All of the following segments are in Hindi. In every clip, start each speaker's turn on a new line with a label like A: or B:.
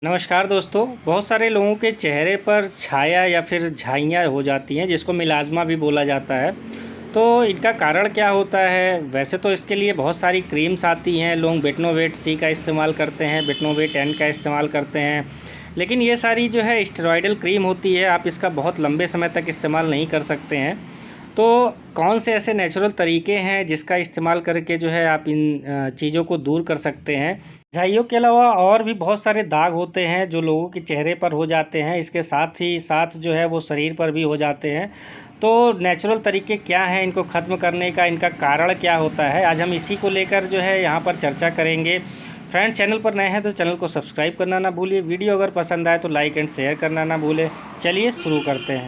A: नमस्कार दोस्तों। बहुत सारे लोगों के चेहरे पर छाया या फिर झाइयाँ हो जाती हैं, जिसको मिलाज़्मा भी बोला जाता है। तो इनका कारण क्या होता है? वैसे तो इसके लिए बहुत सारी क्रीम्स आती हैं। लोग बेटनोवेट सी का इस्तेमाल करते हैं, बेटनोवेट एन का इस्तेमाल करते हैं, लेकिन ये सारी जो है स्टेरॉयडल क्रीम होती है, आप इसका बहुत लंबे समय तक इस्तेमाल नहीं कर सकते हैं। तो कौन से ऐसे नेचुरल तरीके हैं जिसका इस्तेमाल करके जो है आप इन चीज़ों को दूर कर सकते हैं? झाइयों के अलावा और भी बहुत सारे दाग होते हैं जो लोगों के चेहरे पर हो जाते हैं, इसके साथ ही साथ जो है वो शरीर पर भी हो जाते हैं। तो नेचुरल तरीके क्या हैं इनको ख़त्म करने का, इनका कारण क्या होता है, आज हम इसी को लेकर जो है यहाँ पर चर्चा करेंगे। फ्रेंड्स, चैनल पर नए हैं तो चैनल को सब्सक्राइब करना ना भूलिए। वीडियो अगर पसंद आए तो लाइक एंड शेयर करना ना भूलें। चलिए शुरू करते हैं।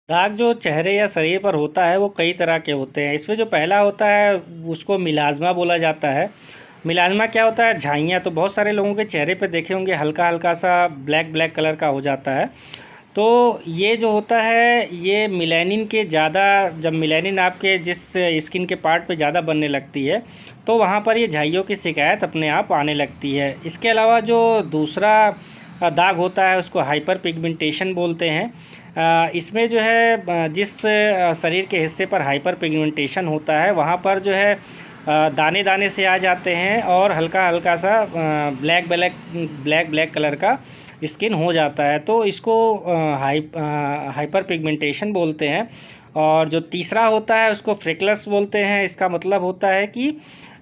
A: दाग जो चेहरे या शरीर पर होता है वो कई तरह के होते हैं। इसमें जो पहला होता है उसको मिलाज़्मा बोला जाता है। मिलाज़्मा क्या होता है? झाइयाँ। तो बहुत सारे लोगों के चेहरे पे देखे होंगे हल्का हल्का सा ब्लैक ब्लैक कलर का हो जाता है। तो ये जो होता है ये मिलेनिन के ज़्यादा, जब मिलेनिन आपके जिस स्किन के पार्ट पे ज़्यादा बनने लगती है तो वहाँ पर ये झाइयों की शिकायत अपने आप आने लगती है। इसके अलावा जो दूसरा दाग होता है उसको हाइपर पिगमेंटेशन बोलते हैं। इसमें जो है जिस शरीर के हिस्से पर हाइपर पिगमेंटेशन होता है वहाँ पर जो है दाने दाने से आ जाते हैं और हल्का हल्का सा black black black black colour का स्किन हो जाता है। तो इसको हाइपर पिगमेंटेशन बोलते हैं। और जो तीसरा होता है उसको फ्रिकलस बोलते हैं। इसका मतलब होता है कि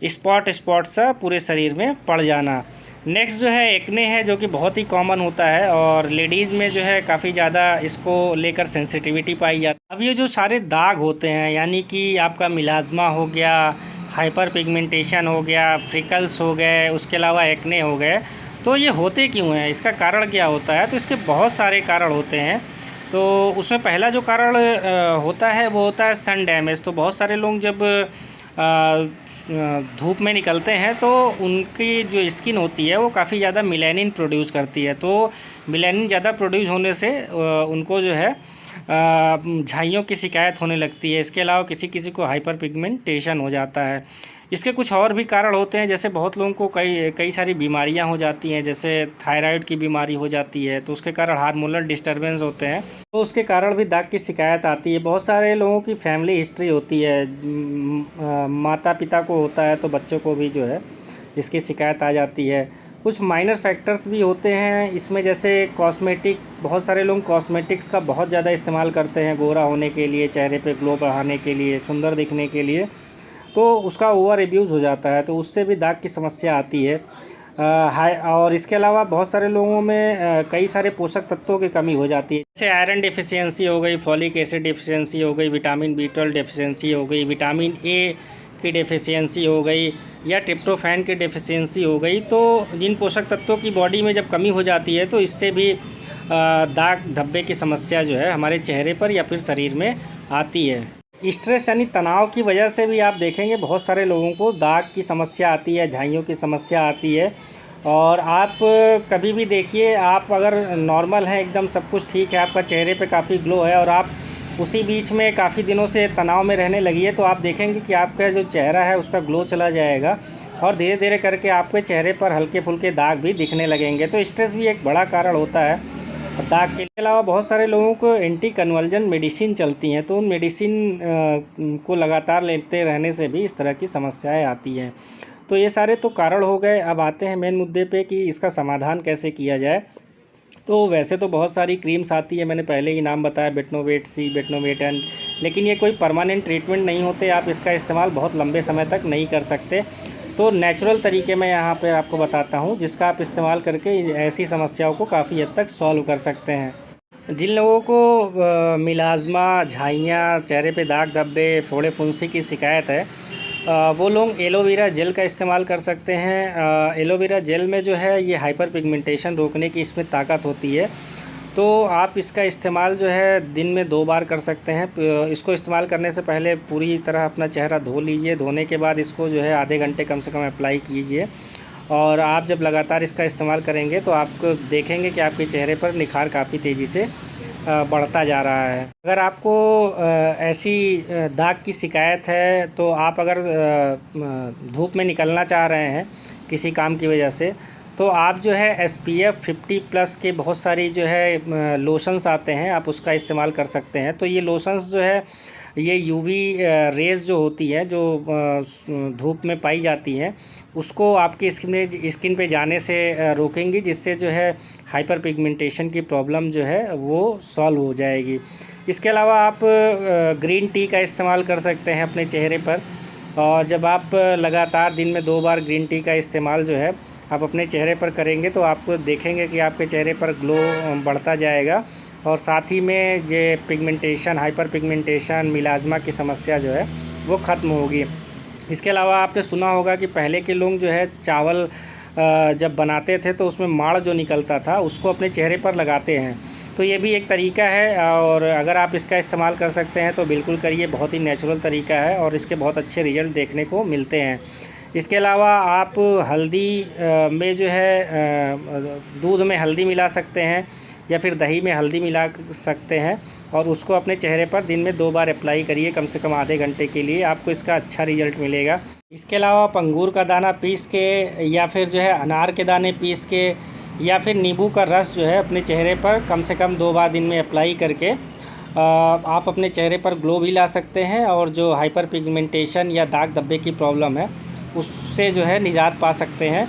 A: स्पॉट स्पॉट सा पूरे शरीर में पड़ जाना। नेक्स्ट जो है एक्ने है, जो कि बहुत ही कॉमन होता है और लेडीज़ में जो है काफ़ी ज़्यादा इसको लेकर सेंसिटिविटी पाई जाती है। अब ये जो सारे दाग होते हैं, यानी कि आपका मिलाज़्मा हो गया, हाइपर पिगमेंटेशन हो गया, फ्रिकल्स हो गए, उसके अलावा एक्ने हो गए, तो ये होते क्यों हैं? इसका कारण क्या होता है? तो इसके बहुत सारे कारण होते हैं। तो उसमें पहला जो कारण होता है वो होता है सन डैमेज। तो बहुत सारे लोग जब धूप में निकलते हैं तो उनकी जो स्किन होती है वो काफ़ी ज़्यादा मिलेनिन प्रोड्यूस करती है। तो मिलेनिन ज़्यादा प्रोड्यूस होने से उनको जो है झाइयों की शिकायत होने लगती है। इसके अलावा किसी किसी को हाइपर पिगमेंटेशन हो जाता है। इसके कुछ और भी कारण होते हैं, जैसे बहुत लोगों को कई कई सारी बीमारियां हो जाती हैं, जैसे थायराइड की बीमारी हो जाती है तो उसके कारण हार्मोनल डिस्टर्बेंस होते हैं, तो उसके कारण भी दाग की शिकायत आती है। बहुत सारे लोगों की फैमिली हिस्ट्री होती है, माता पिता को होता है तो बच्चों को भी जो है इसकी शिकायत आ जाती है। कुछ माइनर फैक्टर्स भी होते हैं इसमें, जैसे कॉस्मेटिक। बहुत सारे लोग कॉस्मेटिक्स का बहुत ज़्यादा इस्तेमाल करते हैं गोरा होने के लिए, चेहरे पे ग्लो बढ़ाने के लिए, सुंदर दिखने के लिए, तो उसका ओवर एब्यूज़ हो जाता है तो उससे भी दाग की समस्या आती है। और इसके अलावा बहुत सारे लोगों में कई सारे पोषक तत्वों की कमी हो जाती है, जैसे आयरन डिफिशियंसी हो गई, फॉलिक एसिड डिफिशियंसी हो गई, विटामिन B12 डिफिशियंसी हो गई, विटामिन ए की डिफिशियंसी हो गई, या ट्रिप्टोफैन की डिफिशियंसी हो गई। तो जिन पोषक तत्वों की बॉडी में जब कमी हो जाती है तो इससे भी दाग धब्बे की समस्या जो है हमारे चेहरे पर या फिर शरीर में आती है। स्ट्रेस यानी तनाव की वजह से भी आप देखेंगे बहुत सारे लोगों को दाग की समस्या आती है, झाइयों की समस्या आती है। और आप कभी भी देखिए, आप अगर नॉर्मल हैं, एकदम सब कुछ ठीक है, आपका चेहरे पे काफ़ी ग्लो है और आप उसी बीच में काफ़ी दिनों से तनाव में रहने लगी है, तो आप देखेंगे कि आपका जो चेहरा है उसका ग्लो चला जाएगा और धीरे धीरे करके आपके चेहरे पर हल्के फुल्के दाग भी दिखने लगेंगे। तो स्ट्रेस भी एक बड़ा कारण होता है दाग के अलावा। बहुत सारे लोगों को एंटी कन्वर्जन मेडिसिन चलती हैं, तो उन मेडिसिन को लगातार लेते रहने से भी इस तरह की समस्याएं आती हैं। तो ये सारे तो कारण हो गए। अब आते हैं मेन मुद्दे पे कि इसका समाधान कैसे किया जाए। तो वैसे तो बहुत सारी क्रीम्स आती है, मैंने पहले ही नाम बताया, बेटनोवेट सी, बेटनोवेट एन, लेकिन ये कोई परमानेंट ट्रीटमेंट नहीं होते। आप इसका इस्तेमाल बहुत लंबे समय तक नहीं कर सकते। तो नेचुरल तरीके मैं यहाँ पर आपको बताता हूँ जिसका आप इस्तेमाल करके ऐसी समस्याओं को काफ़ी हद तक सॉल्व कर सकते हैं। जिन लोगों को मिलाज़्मा, झाइयाँ, चेहरे पे दाग धब्बे, फोड़े फुंसी की शिकायत है, वो लोग एलोवेरा जेल का इस्तेमाल कर सकते हैं। एलोवेरा जेल में जो है ये हाइपर पिगमेंटेशन रोकने की इसमें ताकत होती है। तो आप इसका इस्तेमाल जो है दिन में 2 बार कर सकते हैं। इसको इस्तेमाल करने से पहले पूरी तरह अपना चेहरा धो लीजिए। धोने के बाद इसको जो है आधे घंटे कम से कम अप्लाई कीजिए और आप जब लगातार इसका इस्तेमाल करेंगे तो आपको देखेंगे कि आपके चेहरे पर निखार काफ़ी तेज़ी से बढ़ता जा रहा है। अगर आपको ऐसी दाग की शिकायत है तो आप अगर धूप में निकलना चाह रहे हैं किसी काम की वजह से, तो आप जो है SPF 50+ के बहुत सारी जो है लोशंस आते हैं, आप उसका इस्तेमाल कर सकते हैं। तो ये लोशंस जो है ये UV रेज़ जो होती है, जो धूप में पाई जाती हैं, उसको आपकी स्किन पे जाने से रोकेंगी, जिससे जो है हाइपर पिगमेंटेशन की प्रॉब्लम जो है वो सॉल्व हो जाएगी। इसके अलावा आप ग्रीन टी का इस्तेमाल कर सकते हैं अपने चेहरे पर, और जब आप लगातार दिन में 2 बार ग्रीन टी का इस्तेमाल जो है आप अपने चेहरे पर करेंगे तो आपको देखेंगे कि आपके चेहरे पर ग्लो बढ़ता जाएगा, और साथ ही में ये पिगमेंटेशन, हाइपर पिगमेंटेशन, मिलाज़्मा की समस्या जो है वो ख़त्म होगी। इसके अलावा आपने सुना होगा कि पहले के लोग जो है चावल जब बनाते थे तो उसमें माड़ जो निकलता था उसको अपने चेहरे पर लगाते हैं, तो ये भी एक तरीका है, और अगर आप इसका इस्तेमाल कर सकते हैं तो बिल्कुल करिए। बहुत ही नेचुरल तरीका है और इसके बहुत अच्छे रिज़ल्ट देखने को मिलते हैं। इसके अलावा आप हल्दी में जो है दूध में हल्दी मिला सकते हैं या फिर दही में हल्दी मिला सकते हैं, और उसको अपने चेहरे पर दिन में 2 बार अप्लाई करिए, कम से कम आधे घंटे के लिए, आपको इसका अच्छा रिज़ल्ट मिलेगा। इसके अलावा आप अंगूर का दाना पीस के या फिर जो है अनार के दाने पीस के या फिर नींबू का रस जो है अपने चेहरे पर कम से कम 2 बार दिन में अप्लाई करके आप अपने चेहरे पर ग्लो भी ला सकते हैं, और जो हाइपर पिगमेंटेशन या दाग धब्बे की प्रॉब्लम है उससे जो है निजात पा सकते हैं।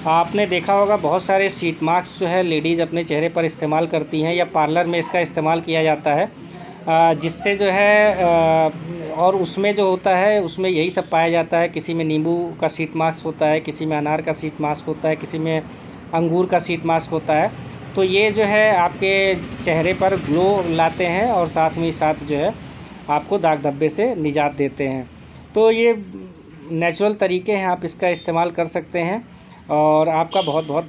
A: आपने देखा होगा बहुत सारे शीट मास्क जो है लेडीज़ अपने चेहरे पर इस्तेमाल करती हैं, या पार्लर में इसका इस्तेमाल किया जाता है, जिससे जो है और उसमें जो होता है उसमें यही सब पाया जाता है। किसी में नींबू का शीट मास्क होता है, किसी में अनार का शीट मास्क होता है, किसी में अंगूर का शीट मास्क होता है। तो ये जो है आपके चेहरे पर ग्लो लाते हैं और साथ में साथ जो है आपको दाग धब्बे से निजात देते हैं। तो ये नेचुरल तरीके हैं, आप इसका इस्तेमाल कर सकते हैं, और आपका बहुत बहुत